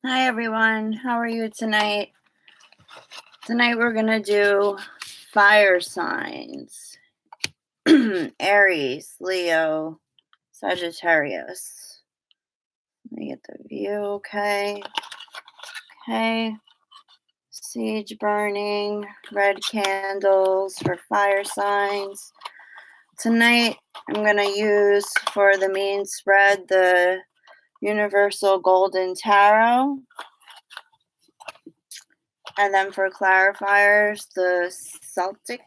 Hi everyone, how are you tonight? Tonight we're going to do fire signs. Aries, Leo, Sagittarius. Let me get the view, okay. Okay. Sage burning, red candles for fire signs. Tonight I'm going to use for the main spread the Universal Golden Tarot. And then for clarifiers, the Celtic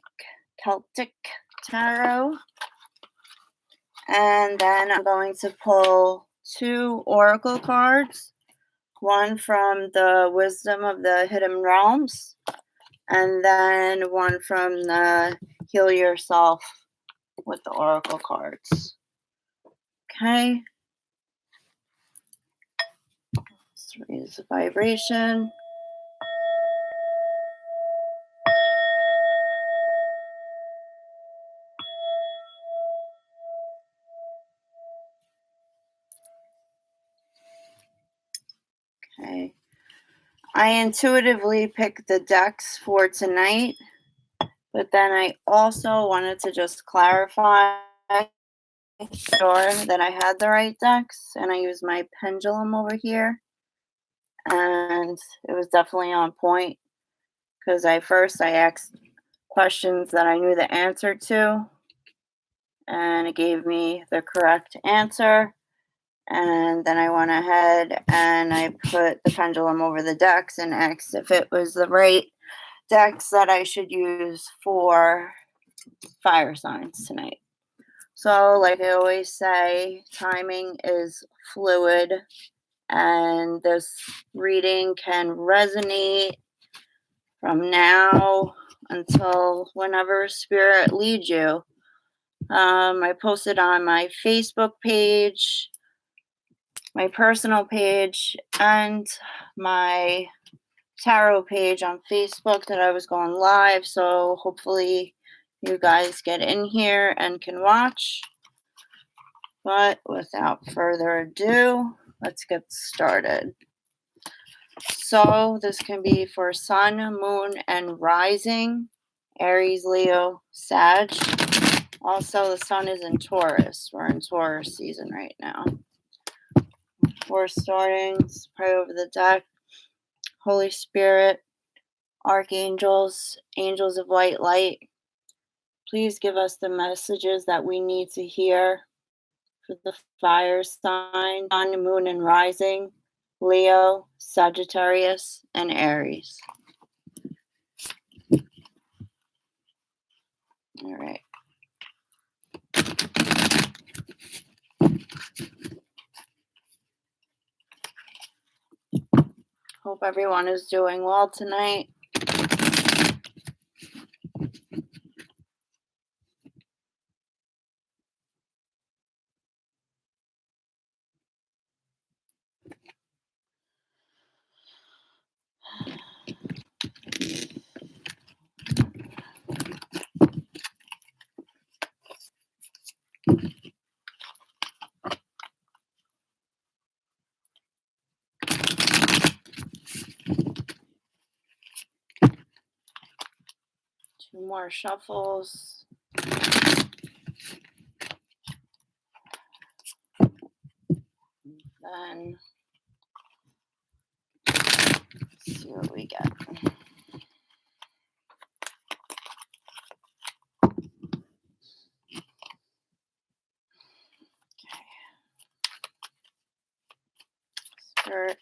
Tarot. And then I'm going to pull 2 oracle cards, one from the Wisdom of the Hidden Realms, and then one from the Heal Yourself with the oracle cards. Okay. Let's raise the vibration. Okay. I intuitively picked the decks for tonight, but then I also wanted to just clarify sure that I had the right decks, and I used my pendulum over here, and it was definitely on point because I asked questions that I knew the answer to, and it gave me the correct answer. And then I went ahead and I put the pendulum over the decks and asked if it was the right decks that I should use for fire signs tonight. So, like I always say, timing is fluid, and this reading can resonate from now until whenever spirit leads you. I posted on my Facebook page, my personal page, and my tarot page on Facebook that I was going live, so hopefully you guys get in here and can watch. But without further ado, let's get started. So this can be for sun, moon, and rising, Aries, Leo, Sag. Also, the sun is in Taurus. We're in Taurus season right now. Before starting, let's pray over the deck. Holy Spirit, archangels, angels of white light, please give us the messages that we need to hear for the fire sign, sun, moon, and rising, Leo, Sagittarius, and Aries. All right. Hope everyone is doing well tonight. Two more shuffles. Then let's see what we get. Spirit,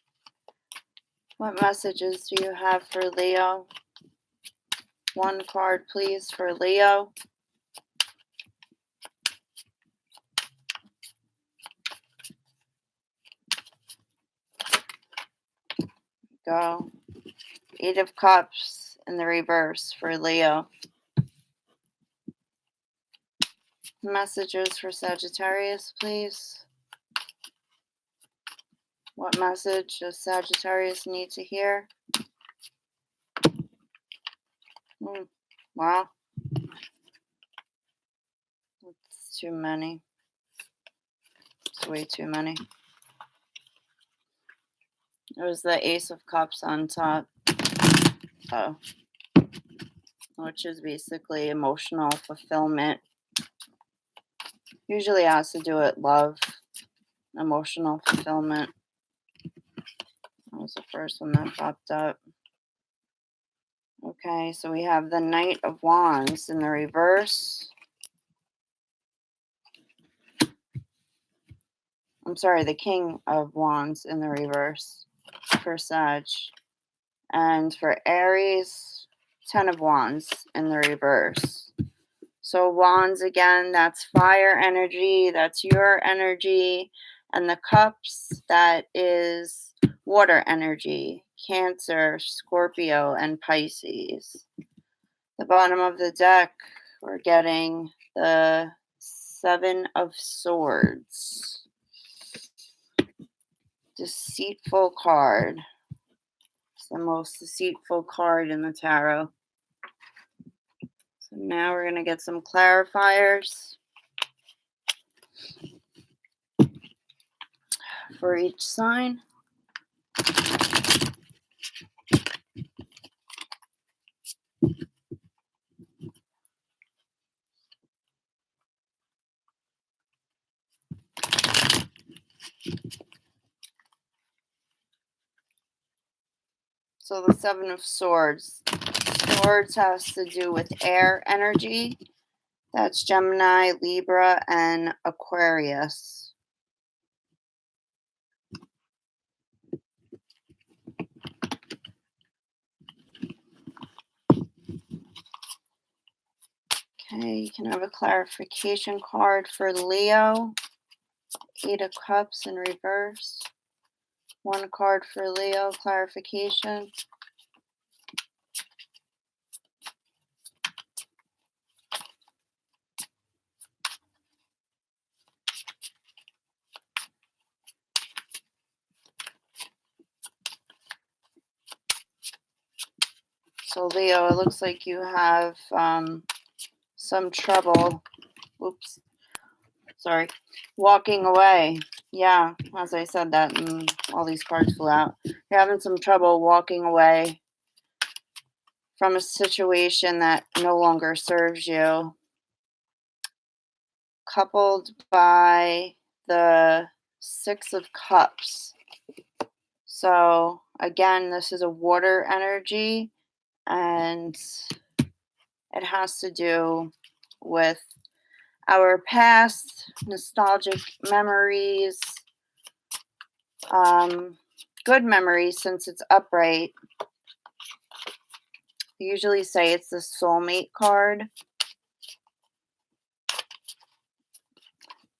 what messages do you have for Leo? One card, please, for Leo. Go. 8 of Cups in the reverse for Leo. Messages for Sagittarius, please. What message does Sagittarius need to hear? Wow. It's too many. It's way too many. It was the Ace of Cups on top. Oh, which is basically emotional fulfillment. Usually has to do with love, emotional fulfillment. That was the first one that popped up. Okay, so we have the Knight of Wands in the reverse. I'm sorry, the King of Wands in the reverse for Sag. And for Aries, 10 of Wands in the reverse. So Wands, again, that's fire energy, that's your energy. And the Cups, that is water energy, Cancer, Scorpio, and Pisces. The bottom of the deck, we're getting the 7 of Swords. Deceitful card. It's the most deceitful card in the tarot. So now we're going to get some clarifiers for each sign. So the 7 of Swords. Swords has to do with air energy. That's Gemini, Libra, and Aquarius. Okay, you can have a clarification card for Leo. 8 of Cups in reverse. 1 card for Leo, clarification. So Leo, it looks like you have some trouble. Oops. Sorry. Walking away. Yeah, as I said that, and all these cards flew out. You're having some trouble walking away from a situation that no longer serves you. Coupled by the 6 of Cups. So again, this is a water energy, and it has to do with our past, nostalgic memories, good memories since it's upright. I usually say it's the soulmate card.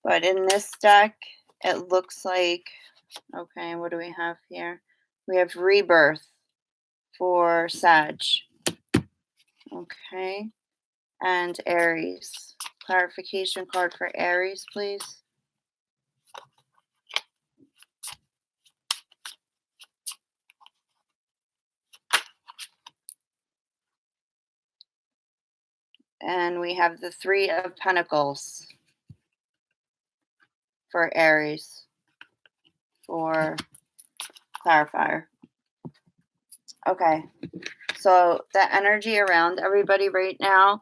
But in this deck, it looks like, okay, what do we have here? We have rebirth for Sag. Okay. And Aries. Clarification card for Aries, please. And we have the 3 of Pentacles for Aries for clarifier. Okay, so the energy around everybody right now,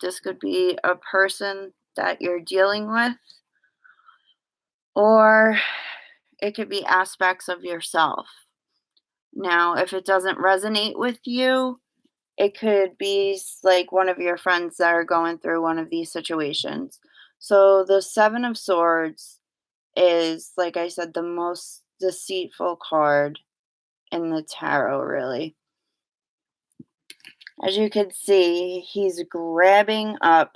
this could be a person that you're dealing with, or it could be aspects of yourself. Now, if it doesn't resonate with you, it could be like one of your friends that are going through one of these situations. So the 7 of Swords is, like I said, the most deceitful card in the tarot, really. As you can see, he's grabbing up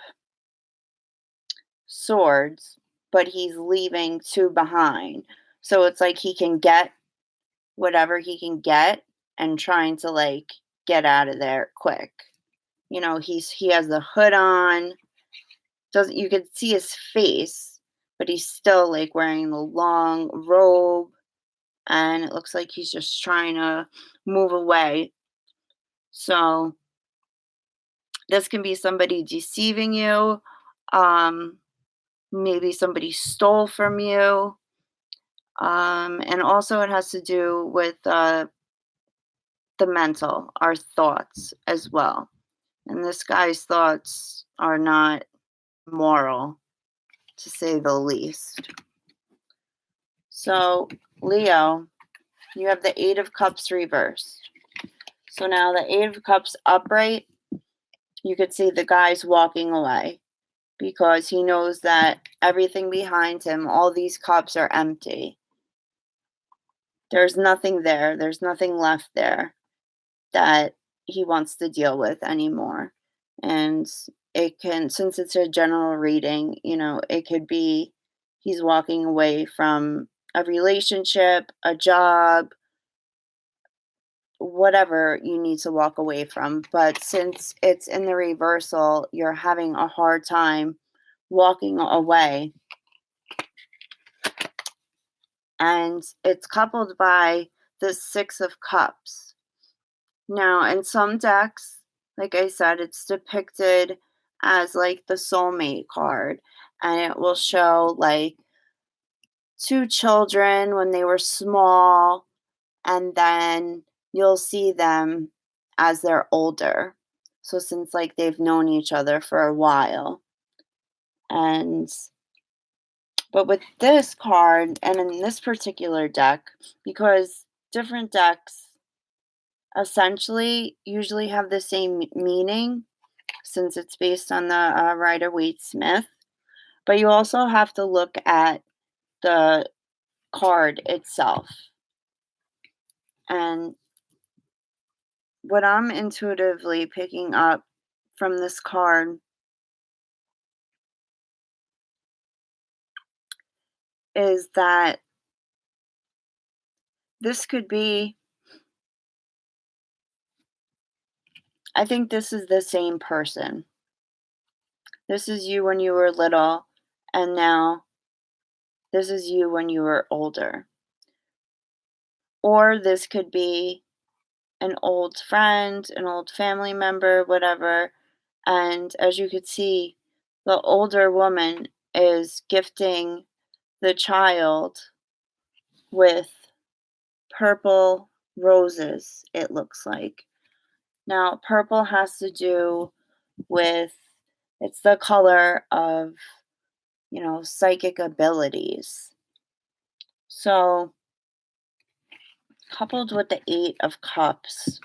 swords, but he's leaving 2 behind. So it's like he can get whatever he can get and trying to like get out of there quick. You know, he has the hood on. Doesn't You can see his face, but he's still like wearing the long robe, and it looks like he's just trying to move away. So this can be somebody deceiving you. Maybe somebody stole from you. And also it has to do with the mental, our thoughts as well. And this guy's thoughts are not moral, to say the least. So, Leo, you have the Eight of Cups reversed. So now the Eight of Cups upright, you could see the guy's walking away because he knows that everything behind him, all these cups are empty. There's nothing there. There's nothing left there that he wants to deal with anymore. And it can, since it's a general reading, it could be he's walking away from a relationship, a job, whatever you need to walk away from. But since it's in the reversal, you're having a hard time walking away. And it's coupled by the Six of Cups. Now, in some decks, like I said, it's depicted as like the soulmate card, and it will show like two children when they were small, and then you'll see them as they're older. So, since like they've known each other for a while. But with this card and in this particular deck, because different decks essentially usually have the same meaning since it's based on the Rider-Waite-Smith, but you also have to look at the card itself. And what I'm intuitively picking up from this card is that this could be, I think this is the same person. This is you when you were little, and now this is you when you were older. Or this could be an old friend, an old family member, whatever. And as you could see, the older woman is gifting the child with purple roses, it looks like. Now, purple has to do with, it's the color of, psychic abilities. So, coupled with the Eight of Cups,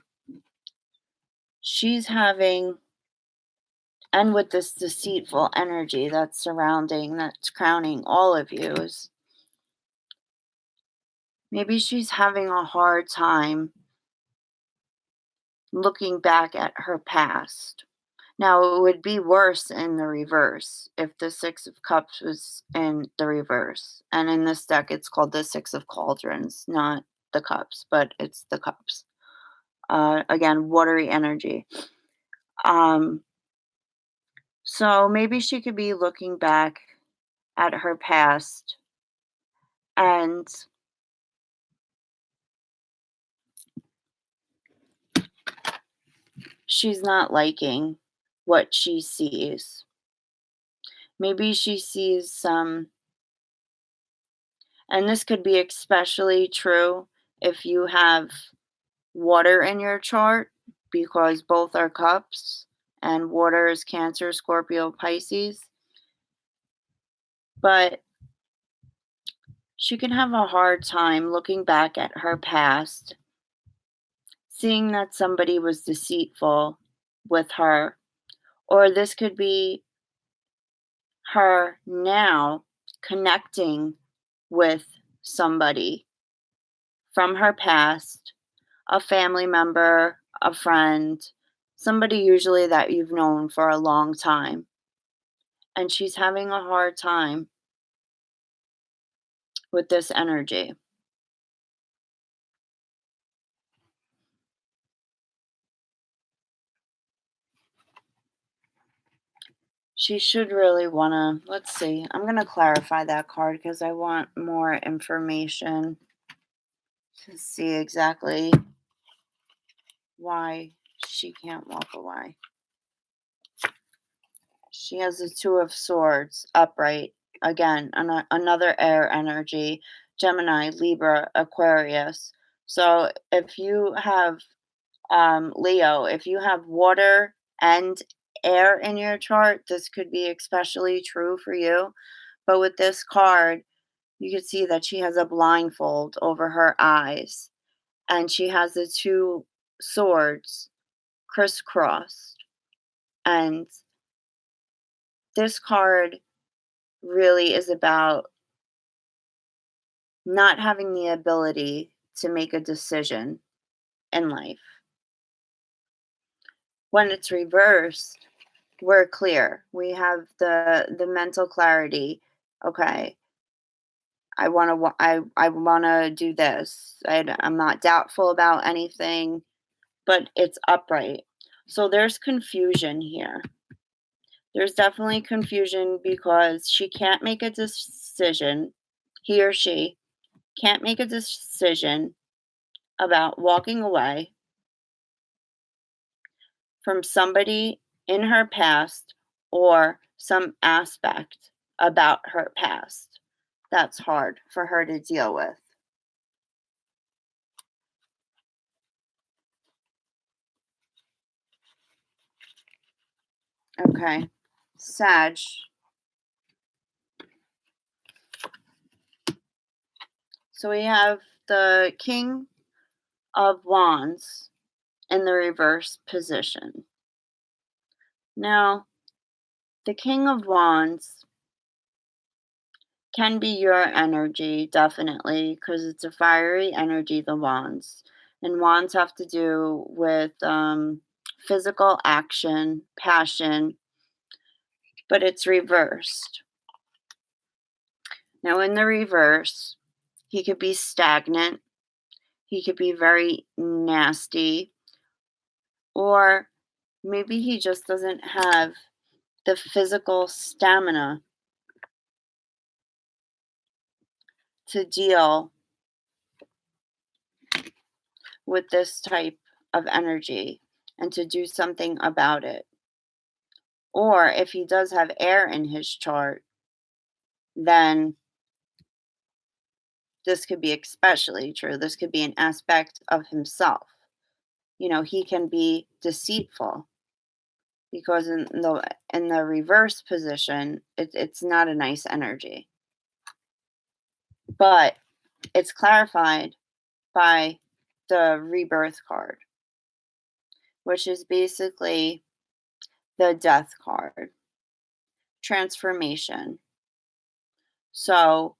she's having, and with this deceitful energy that's crowning all of you, maybe she's having a hard time looking back at her past. Now, it would be worse in the reverse if the Six of Cups was in the reverse. And in this deck, it's called the Six of Cauldrons, not the Cups, but it's the Cups. Again, watery energy. So maybe she could be looking back at her past and she's not liking what she sees. Maybe she sees some, and this could be especially true if you have water in your chart, because both are cups and water is Cancer, Scorpio, Pisces. But she can have a hard time looking back at her past, seeing that somebody was deceitful with her, or this could be her now connecting with somebody from her past, a family member, a friend, somebody usually that you've known for a long time. And she's having a hard time with this energy. She should really want to, let's see, I'm going to clarify that card because I want more information to see exactly why she can't walk away. She has the Two of Swords upright. Again, another air energy. Gemini, Libra, Aquarius. So if you have Leo, if you have water and air in your chart, this could be especially true for you. But with this card, you can see that she has a blindfold over her eyes, and she has the two swords crisscrossed. And this card really is about not having the ability to make a decision in life. When it's reversed, we're clear. We have the mental clarity. Okay, I want to do this. I'm not doubtful about anything, but it's upright. So there's confusion here. There's definitely confusion because she can't make a decision. He or she can't make a decision about walking away from somebody in her past or some aspect about her past. That's hard for her to deal with. Okay. Sag. So we have the King of Wands in the reverse position. Now, the King of Wands can be your energy, definitely, because it's a fiery energy, the wands. And wands have to do with physical action, passion, but it's reversed. Now, in the reverse, he could be stagnant, he could be very nasty, or maybe he just doesn't have the physical stamina to deal with this type of energy and to do something about it. Or if he does have air in his chart, then this could be especially true. This could be an aspect of himself. He can be deceitful because in the reverse position, it's not a nice energy. But it's clarified by the rebirth card, which is basically the death card, transformation. So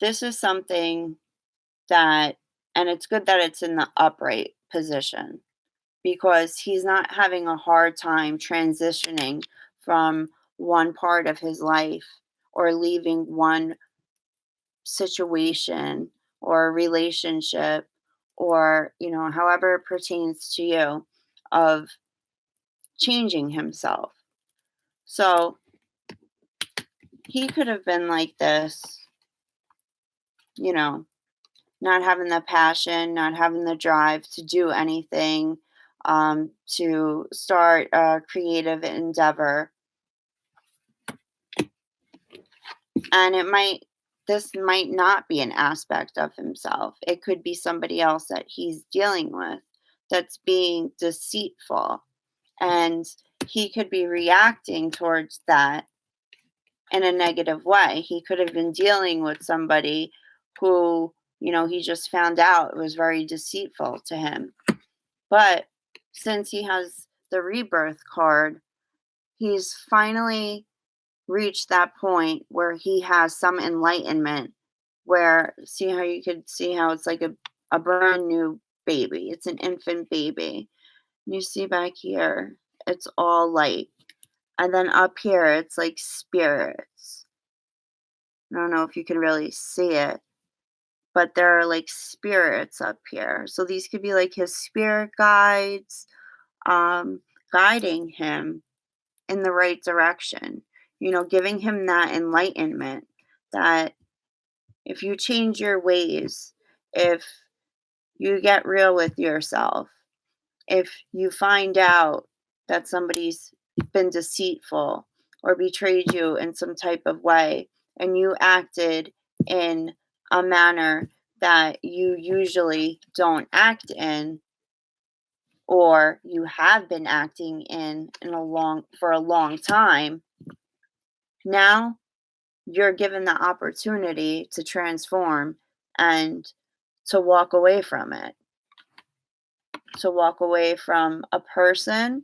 this is something that, and it's good that it's in the upright position because he's not having a hard time transitioning from one part of his life or leaving one situation or relationship or, however it pertains to you, of changing himself. So he could have been like this, not having the passion, not having the drive to do anything, to start a creative endeavor. And this might not be an aspect of himself. It could be somebody else that he's dealing with that's being deceitful. And he could be reacting towards that in a negative way. He could have been dealing with somebody who, he just found out was very deceitful to him. But since he has the rebirth card, he's finally reached that point where he has some enlightenment, where see how you could see how it's like a brand new baby. It's an infant baby. You see back here, it's all light. And then up here, it's like spirits. I don't know if you can really see it, but there are like spirits up here. So these could be like his spirit guides, guiding him in the right direction, giving him that enlightenment that if you change your ways, if you get real with yourself, if you find out that somebody's been deceitful or betrayed you in some type of way and you acted in a manner that you usually don't act in, or you have been acting in for a long time, now you're given the opportunity to transform and to walk away from it, to walk away from a person,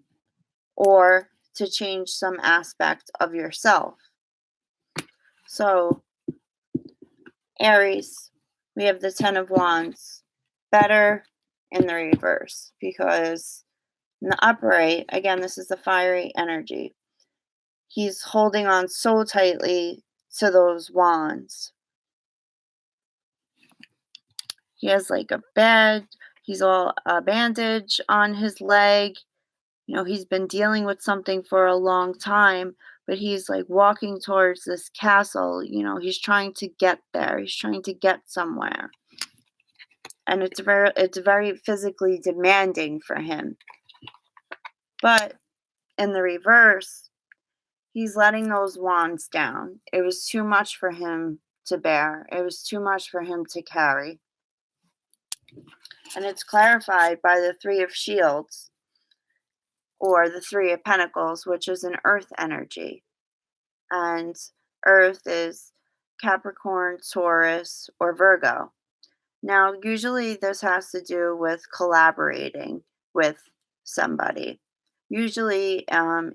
or to change some aspect of yourself. So, Aries, we have the Ten of Wands, better in the reverse, because in the upright, again, this is the fiery energy. He's holding on so tightly to those wands. He has like a he's all a bandage on his leg. He's been dealing with something for a long time, but he's like walking towards this castle. He's trying to get there. He's trying to get somewhere. And it's very physically demanding for him. But in the reverse, he's letting those wands down. It was too much for him to bear. It was too much for him to carry. And it's clarified by the Three of Shields, or the Three of Pentacles, which is an earth energy. And earth is Capricorn, Taurus, or Virgo. Now, usually this has to do with collaborating with somebody, usually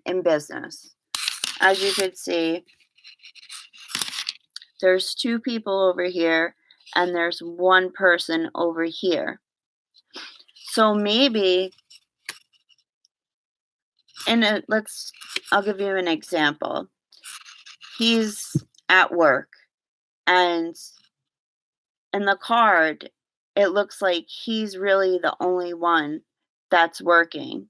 in business. As you could see, there's two people over here, and there's one person over here. So maybe, I'll give you an example. He's at work, and in the card, it looks like he's really the only one that's working,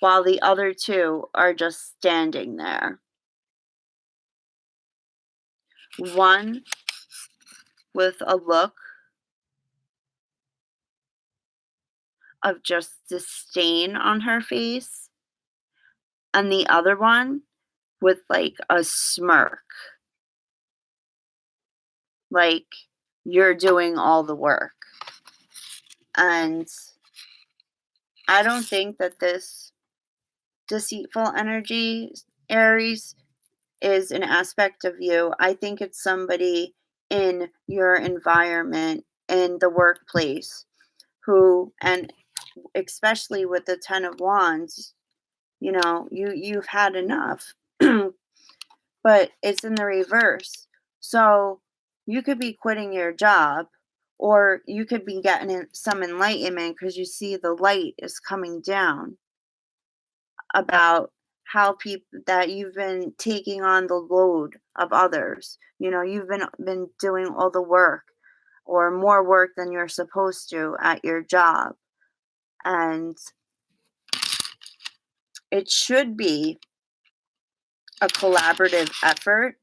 while the other two are just standing there. One with a look of just disdain on her face, and the other one with like a smirk, like you're doing all the work. And I don't think that this deceitful energy, Aries, is an aspect of you. I think it's somebody in your environment, in the workplace, who, and especially with the Ten of Wands, you've had enough. But it's in the reverse. So you could be quitting your job, or you could be getting some enlightenment because you see the light is coming down about how that you've been taking on the load of others. You've been doing all the work, or more work than you're supposed to at your job. And it should be a collaborative effort,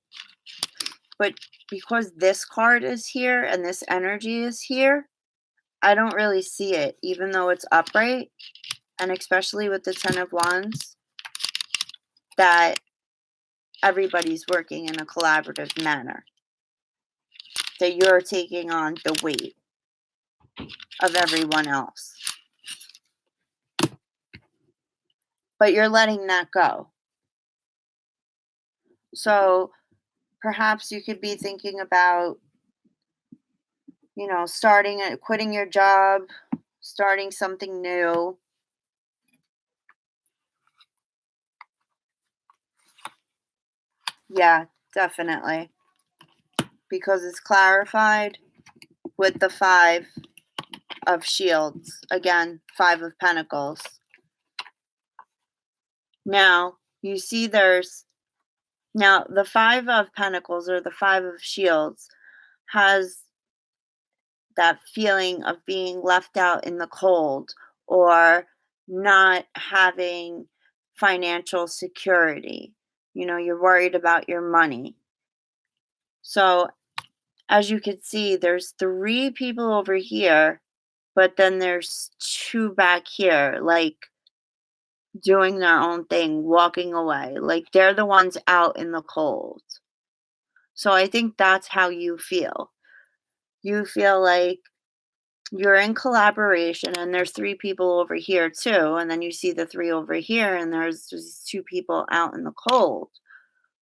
but because this card is here and this energy is here, I don't really see it, even though it's upright, and especially with the Ten of Wands, that everybody's working in a collaborative manner, that you're taking on the weight of everyone else. But you're letting that go. So perhaps you could be thinking about, quitting your job, starting something new. Yeah, definitely. Because it's clarified with the Five of Shields. Again, Five of Pentacles. Now, you see now the Five of Pentacles, or the Five of Shields, has that feeling of being left out in the cold, or not having financial security. You're worried about your money. So, as you can see, there's three people over here, but then there's two back here, like doing their own thing, walking away. Like they're the ones out in the cold. So I think that's how you feel. You feel like you're in collaboration, and there's 3 people over here too, and then you see the 3 over here, and there's just 2 people out in the cold.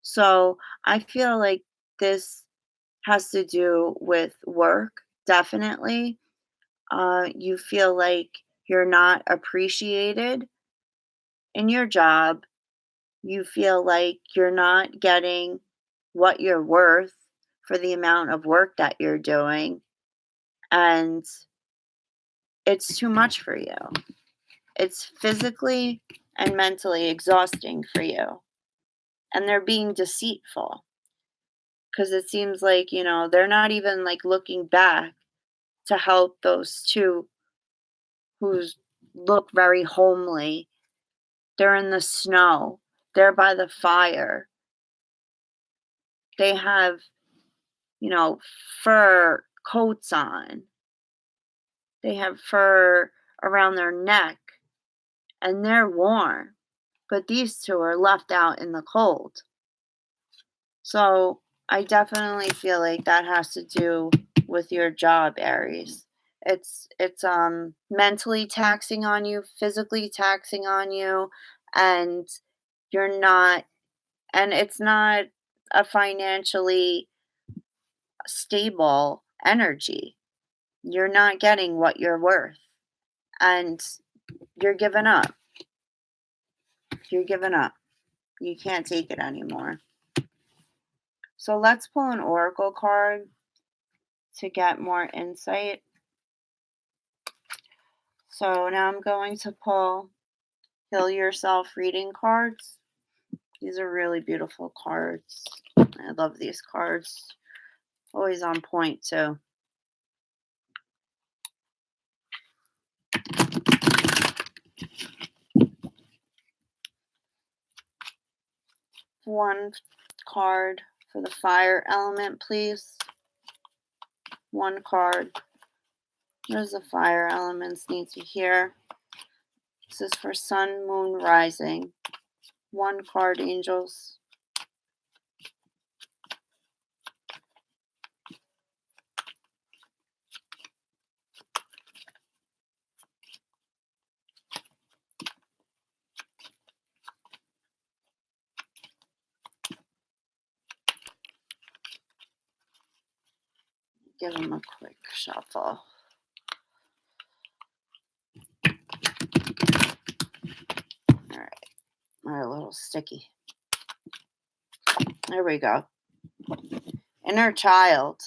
So, I feel like this has to do with work, definitely. You feel like you're not appreciated in your job. You feel like you're not getting what you're worth for the amount of work that you're doing, and it's too much for you. It's physically and mentally exhausting for you. And they're being deceitful because it seems like, they're not even like looking back to help those 2 who look very homely. They're in the snow, they're by the fire. They have, you know, fur coats on. They have fur around their neck and they're warm. But these 2 are left out in the cold. So I definitely feel like that has to do with your job, Aries. It's mentally taxing on you, physically taxing on you, and you're not and it's not a financially stable energy. You're not getting what you're worth, and you're giving up. You're giving up. You can't take it anymore. So let's pull an oracle card to get more insight. So now I'm going to pull Heal Yourself reading cards. These are really beautiful cards. I love these cards. Always on point too. One card for the fire element, please. One card. What does the fire elements need to hear? This is for Sun, Moon, Rising. One card, angels. Give them a quick shuffle. All right. They're a little sticky. There we go. Inner child.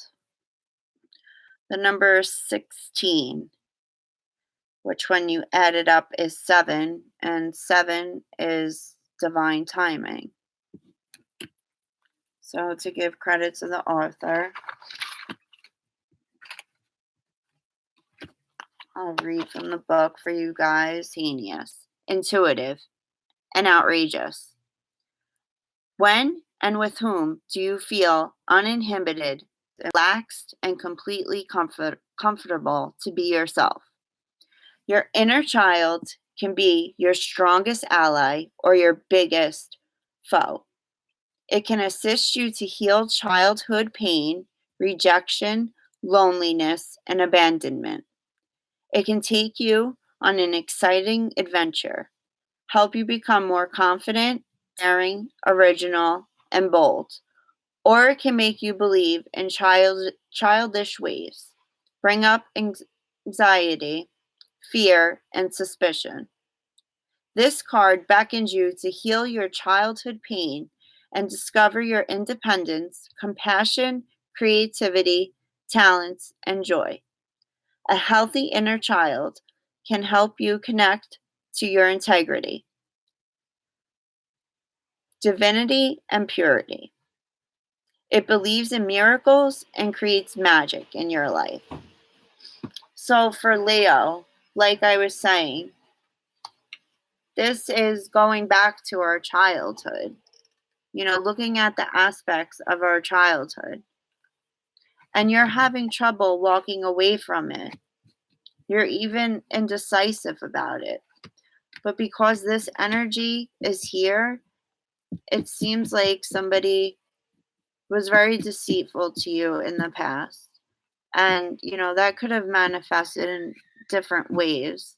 The number is 16, which when you add it up is 7, and 7 is divine timing. So to give credit to the author, I'll read from the book for you guys. Heinous, intuitive, and outrageous. When and with whom do you feel uninhibited, relaxed, and completely comfortable to be yourself? Your inner child can be your strongest ally or your biggest foe. It can assist you to heal childhood pain, rejection, loneliness, and abandonment. It can take you on an exciting adventure, help you become more confident, daring, original, and bold. Or it can make you believe in childish ways, bring up anxiety, fear, and suspicion. This card beckons you to heal your childhood pain and discover your independence, compassion, creativity, talents, and joy. A healthy inner child can help you connect to your integrity, divinity, and purity. It believes in miracles and creates magic in your life. So for Leo, like I was saying, this is going back to our childhood, looking at the aspects of our childhood. And you're having trouble walking away from it. You're even indecisive about it. But because this energy is here, it seems like somebody was very deceitful to you in the past. And, that could have manifested in different ways: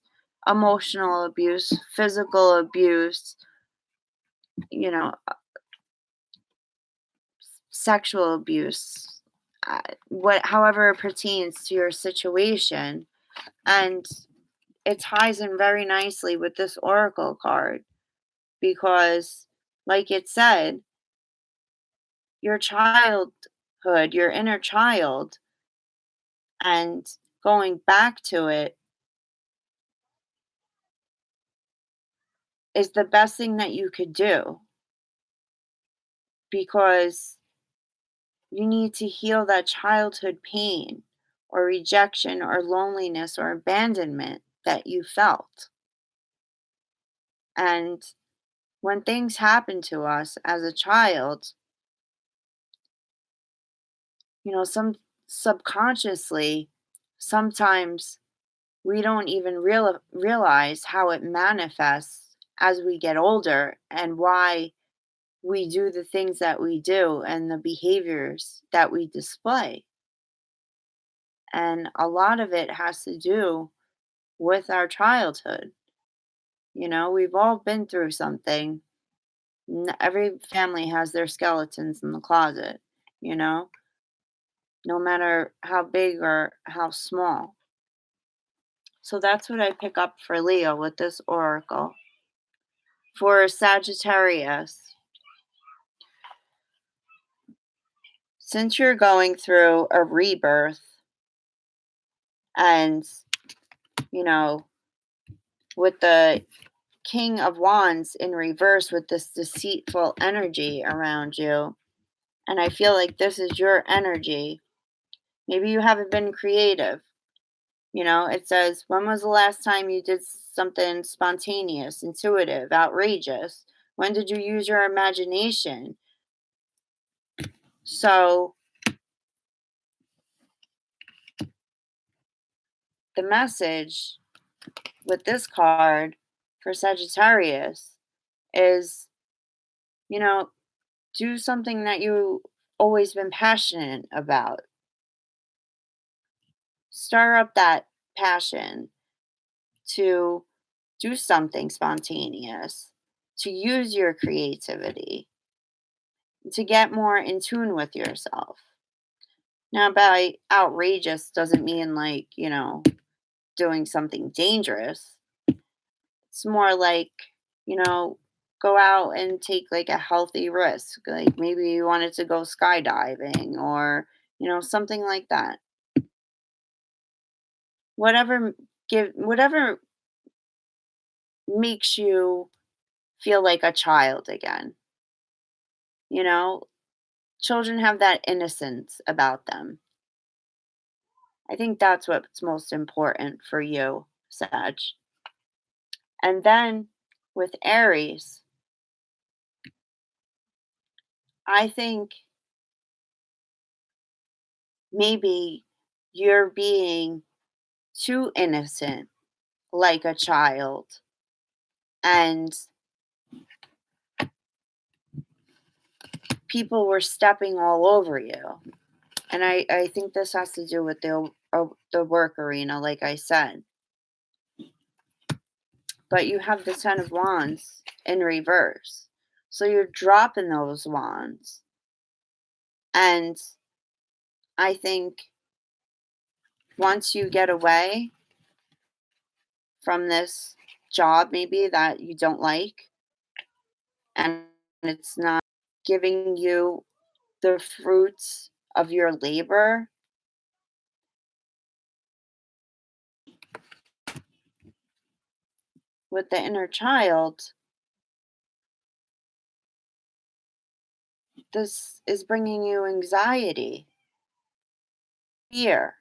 emotional abuse, physical abuse, you know, sexual abuse, however it pertains to your situation. And it ties in very nicely with this oracle card because, like it said, your childhood, your inner child, and going back to it is the best thing that you could do because you need to heal that childhood pain or rejection or loneliness or abandonment that you felt. And when things happen to us as a child, some subconsciously, sometimes we don't even realize how it manifests as we get older and why we do the things that we do and the behaviors that we display. And a lot of it has to do with our childhood. We've all been through something. Every family has their skeletons in the closet, you know, no matter how big or how small. So that's what I pick up for Leo with this oracle. For Sagittarius, since you're going through a rebirth and, you know, with the King of Wands in reverse with this deceitful energy around you, and I feel like this is your energy. Maybe you haven't been creative. It says, when was the last time you did something spontaneous, intuitive, outrageous? When did you use your imagination? So, the message with this card for Sagittarius is, you know, do something that you always been passionate about. Stir up that passion to do something spontaneous, to use your creativity, to get more in tune with yourself. Now, by outrageous doesn't mean like, doing something dangerous. It's more like, you know, go out and take like a healthy risk. Like maybe you wanted to go skydiving or, something like that. Whatever whatever makes you feel like a child again. You know, children have that innocence about them. I think that's what's most important for you, Sag. And then with Aries, I think maybe you're being too innocent, like a child, and people were stepping all over you. And I think this has to do with the work arena, like I said. But you have the Ten of Wands in reverse. So you're dropping those wands. And I think once you get away from this job, maybe that you don't like, and it's not giving you the fruits of your labor, with the inner child, this is bringing you anxiety, fear.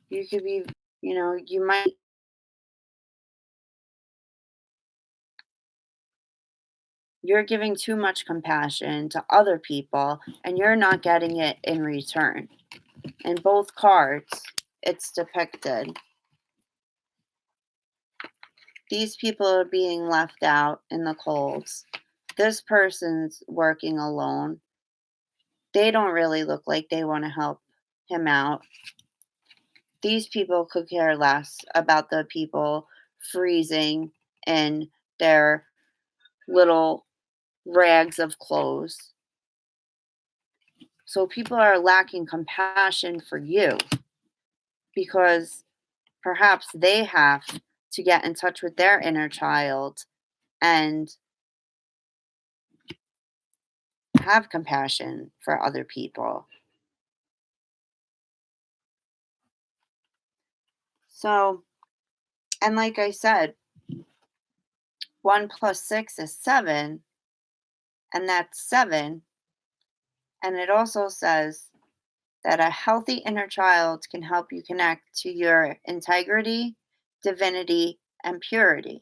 You could be, you might, you're giving too much compassion to other people and you're not getting it in return. In both cards, it's depicted. These people are being left out in the colds. This person's working alone. They don't really look like they want to help him out. these people could care less about the people freezing in their little rags of clothes. So people are lacking compassion for you because perhaps they have to get in touch with their inner child and have compassion for other people. So, and like I said, 1 plus 6 is 7, and that's 7. And it also says that a healthy inner child can help you connect to your integrity, divinity, and purity.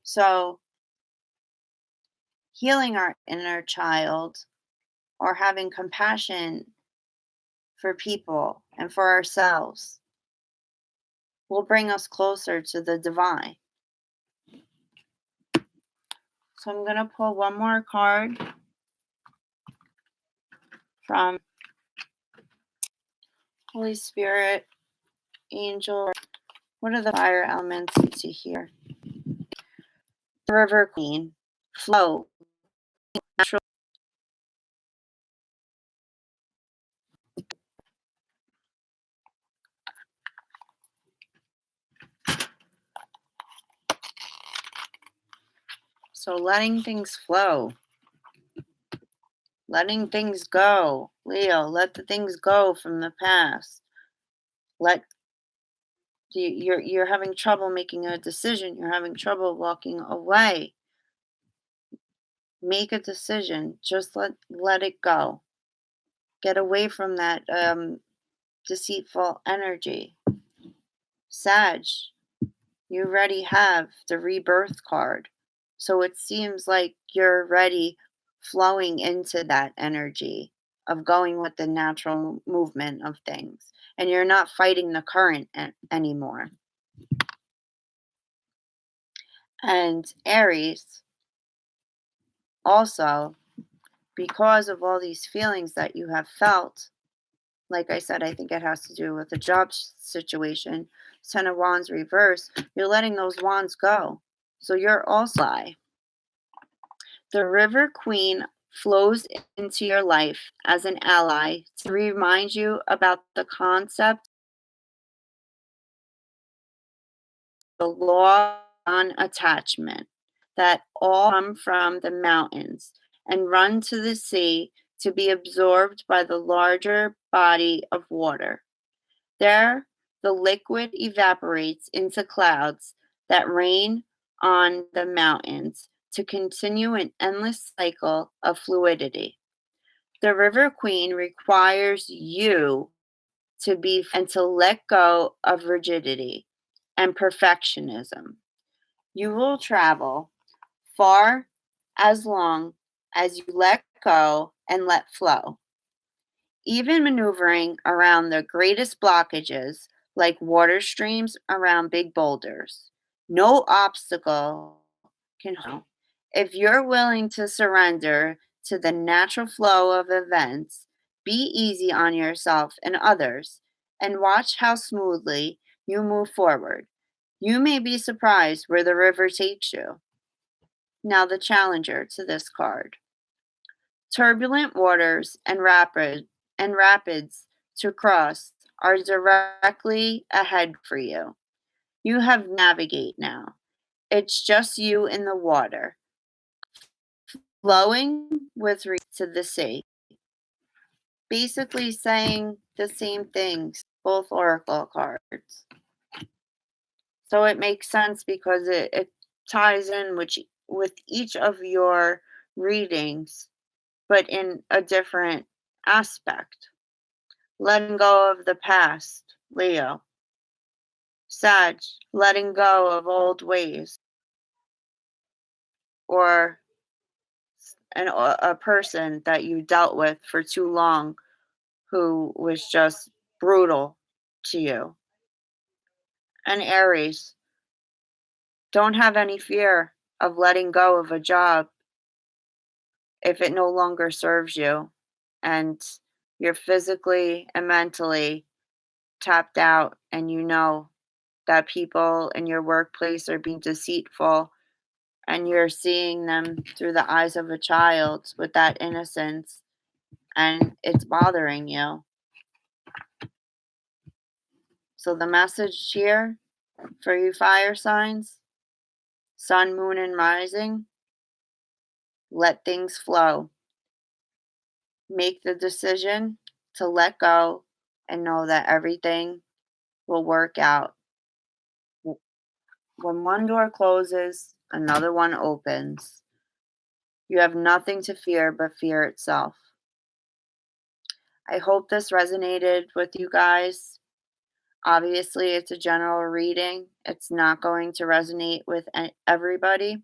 So, healing our inner child or having compassion for people and for ourselves will bring us closer to the divine. So, I'm going to pull one more card from Holy Spirit, Angel. What are the fire elements to here? The River Queen, flow, natural. So letting things flow, letting things go. Leo, let the things go from the past. Let you're having trouble making a decision. You're having trouble walking away. Make a decision. Just let it go. Get away from that deceitful energy. Sag, you already have the rebirth card. So it seems like you're already flowing into that energy of going with the natural movement of things. And you're not fighting the current anymore. And Aries, also, because of all these feelings that you have felt, like I said, I think it has to do with the job situation. 10 of Wands reverse. You're letting those wands go. So you're also. The River Queen flows into your life as an ally to remind you about the concept, the law on attachment, that all come from the mountains and run to the sea to be absorbed by the larger body of water. There, the liquid evaporates into clouds that rain on the mountains to continue an endless cycle of fluidity. The River Queen requires you to be and to let go of rigidity and perfectionism. You will travel far as long as you let go and let flow. Even maneuvering around the greatest blockages, like water streams around big boulders. No obstacle can hold. If you're willing to surrender to the natural flow of events, be easy on yourself and others, and watch how smoothly you move forward. You may be surprised where the river takes you. Now, the challenger to this card. Turbulent waters and rapids to cross are directly ahead for you. You have navigate now. It's just you in the water, flowing with to the sea. Basically saying the same things, both oracle cards. So it makes sense because it ties in with each of your readings, but in a different aspect. Letting go of the past, Leo. Sag, letting go of old ways. Or a person that you dealt with for too long who was just brutal to you. And Aries, don't have any fear of letting go of a job if it no longer serves you and you're physically and mentally tapped out and you know that people in your workplace are being deceitful and you're seeing them through the eyes of a child with that innocence and it's bothering you. So, the message here for you fire signs, sun, moon, and rising, let things flow. Make the decision to let go and know that everything will work out. When one door closes, another one opens. You have nothing to fear but fear itself. I hope this resonated with you guys. Obviously, it's a general reading. It's not going to resonate with everybody.